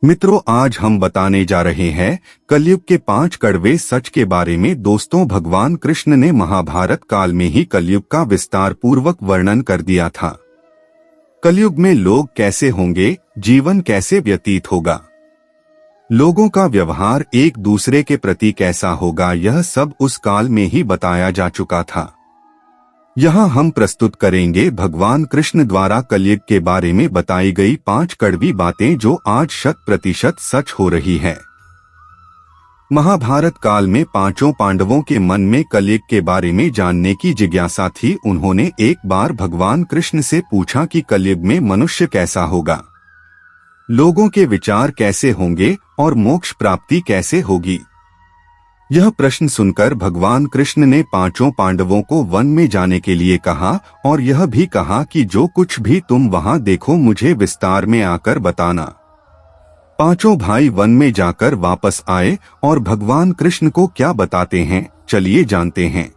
मित्रों, आज हम बताने जा रहे हैं कलयुग के 5 कड़वे सच के बारे में। दोस्तों, भगवान कृष्ण ने महाभारत काल में ही कलयुग का विस्तार पूर्वक वर्णन कर दिया था। कलयुग में लोग कैसे होंगे, जीवन कैसे व्यतीत होगा, लोगों का व्यवहार एक दूसरे के प्रति कैसा होगा, यह सब उस काल में ही बताया जा चुका था। यहाँ हम प्रस्तुत करेंगे भगवान कृष्ण द्वारा कलयुग के बारे में बताई गई 5 कड़वी बातें जो आज 100% सच हो रही है। महाभारत काल में 5 पांडवों के मन में कलयुग के बारे में जानने की जिज्ञासा थी। उन्होंने एक बार भगवान कृष्ण से पूछा कि कलयुग में मनुष्य कैसा होगा, लोगों के विचार कैसे होंगे और मोक्ष प्राप्ति कैसे होगी। यह प्रश्न सुनकर भगवान कृष्ण ने 5 पांडवों को वन में जाने के लिए कहा और यह भी कहा कि जो कुछ भी तुम वहां देखो मुझे विस्तार में आकर बताना। 5 भाई वन में जाकर वापस आए और भगवान कृष्ण को क्या बताते हैं, चलिए जानते हैं।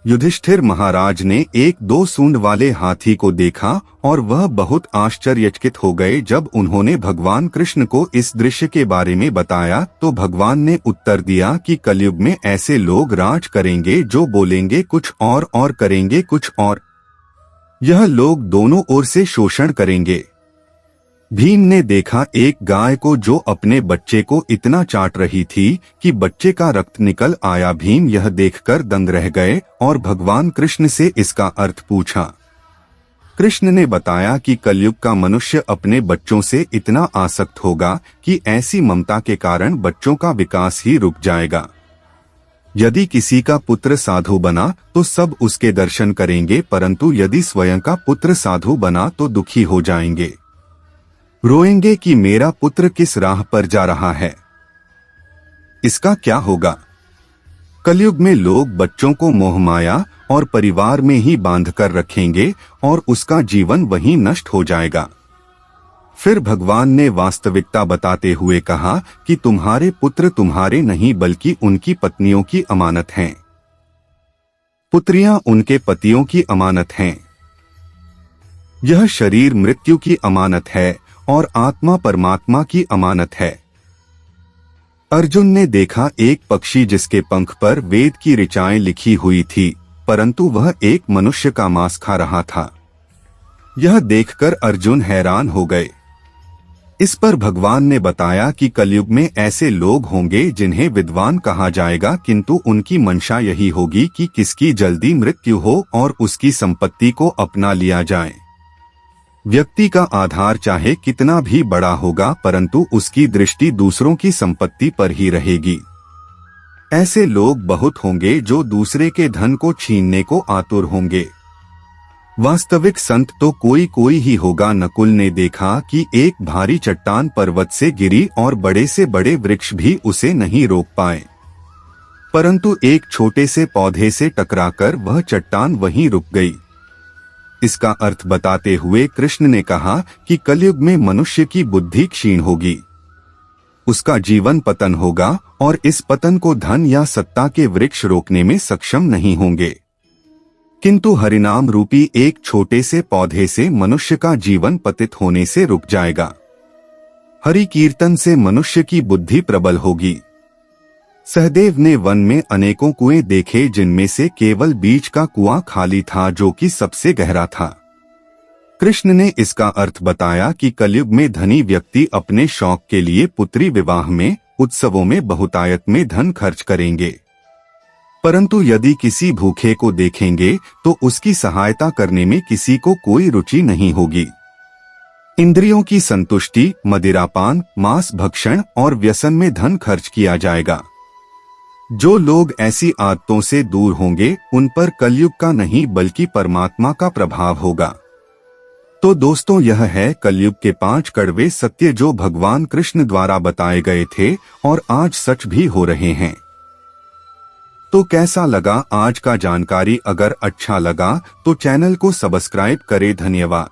युधिष्ठिर महाराज ने एक 2 सूंड वाले हाथी को देखा और वह बहुत आश्चर्यचकित हो गए। जब उन्होंने भगवान कृष्ण को इस दृश्य के बारे में बताया तो भगवान ने उत्तर दिया कि कलयुग में ऐसे लोग राज करेंगे जो बोलेंगे कुछ और करेंगे कुछ और। यह लोग दोनों ओर से शोषण करेंगे। भीम ने देखा एक गाय को जो अपने बच्चे को इतना चाट रही थी कि बच्चे का रक्त निकल आया। भीम यह देखकर दंग रह गए और भगवान कृष्ण से इसका अर्थ पूछा। कृष्ण ने बताया कि कलयुग का मनुष्य अपने बच्चों से इतना आसक्त होगा कि ऐसी ममता के कारण बच्चों का विकास ही रुक जाएगा। यदि किसी का पुत्र साधु बना तो सब उसके दर्शन करेंगे, परंतु यदि स्वयं का पुत्र साधु बना तो दुखी हो जाएंगे, रोएंगे कि मेरा पुत्र किस राह पर जा रहा है, इसका क्या होगा। कलयुग में लोग बच्चों को मोहमाया और परिवार में ही बांध कर रखेंगे और उसका जीवन वहीं नष्ट हो जाएगा। फिर भगवान ने वास्तविकता बताते हुए कहा कि तुम्हारे पुत्र तुम्हारे नहीं बल्कि उनकी पत्नियों की अमानत हैं। पुत्रियां उनके पतियों की अमानत हैं। यह शरीर मृत्यु की अमानत है और आत्मा परमात्मा की अमानत है। अर्जुन ने देखा एक पक्षी जिसके पंख पर वेद की ऋचाएं लिखी हुई थी, परंतु वह एक मनुष्य का मांस खा रहा था। यह देखकर अर्जुन हैरान हो गए। इस पर भगवान ने बताया कि कलयुग में ऐसे लोग होंगे जिन्हें विद्वान कहा जाएगा, किंतु उनकी मंशा यही होगी कि किसकी जल्दी मृत्यु हो और उसकी संपत्ति को अपना लिया जाए। व्यक्ति का आधार चाहे कितना भी बड़ा होगा, परंतु उसकी दृष्टि दूसरों की संपत्ति पर ही रहेगी। ऐसे लोग बहुत होंगे जो दूसरे के धन को छीनने को आतुर होंगे। वास्तविक संत तो कोई ही होगा। नकुल ने देखा कि एक भारी चट्टान पर्वत से गिरी और बड़े से बड़े वृक्ष भी उसे नहीं रोक पाए, परंतु एक छोटे से पौधे से टकराकर वह चट्टान वहीं रुक गई। इसका अर्थ बताते हुए कृष्ण ने कहा कि कलयुग में मनुष्य की बुद्धि क्षीण होगी, उसका जीवन पतन होगा और इस पतन को धन या सत्ता के वृक्ष रोकने में सक्षम नहीं होंगे, किंतु हरिनाम रूपी एक छोटे से पौधे से मनुष्य का जीवन पतित होने से रुक जाएगा। हरि कीर्तन से मनुष्य की बुद्धि प्रबल होगी। सहदेव ने वन में अनेकों कुएं देखे, जिनमें से केवल बीच का कुआं खाली था जो कि सबसे गहरा था। कृष्ण ने इसका अर्थ बताया कि कलयुग में धनी व्यक्ति अपने शौक के लिए पुत्री विवाह में, उत्सवों में बहुतायत में धन खर्च करेंगे, परंतु यदि किसी भूखे को देखेंगे तो उसकी सहायता करने में किसी को कोई रुचि नहीं होगी। इंद्रियों की संतुष्टि, मदिरापान, मांस भक्षण और व्यसन में धन खर्च किया जाएगा। जो लोग ऐसी आदतों से दूर होंगे उन पर कलयुग का नहीं बल्कि परमात्मा का प्रभाव होगा। तो दोस्तों, यह है कलयुग के 5 कड़वे सत्य जो भगवान कृष्ण द्वारा बताए गए थे और आज सच भी हो रहे हैं। तो कैसा लगा आज का जानकारी? अगर अच्छा लगा तो चैनल को सब्सक्राइब करें। धन्यवाद।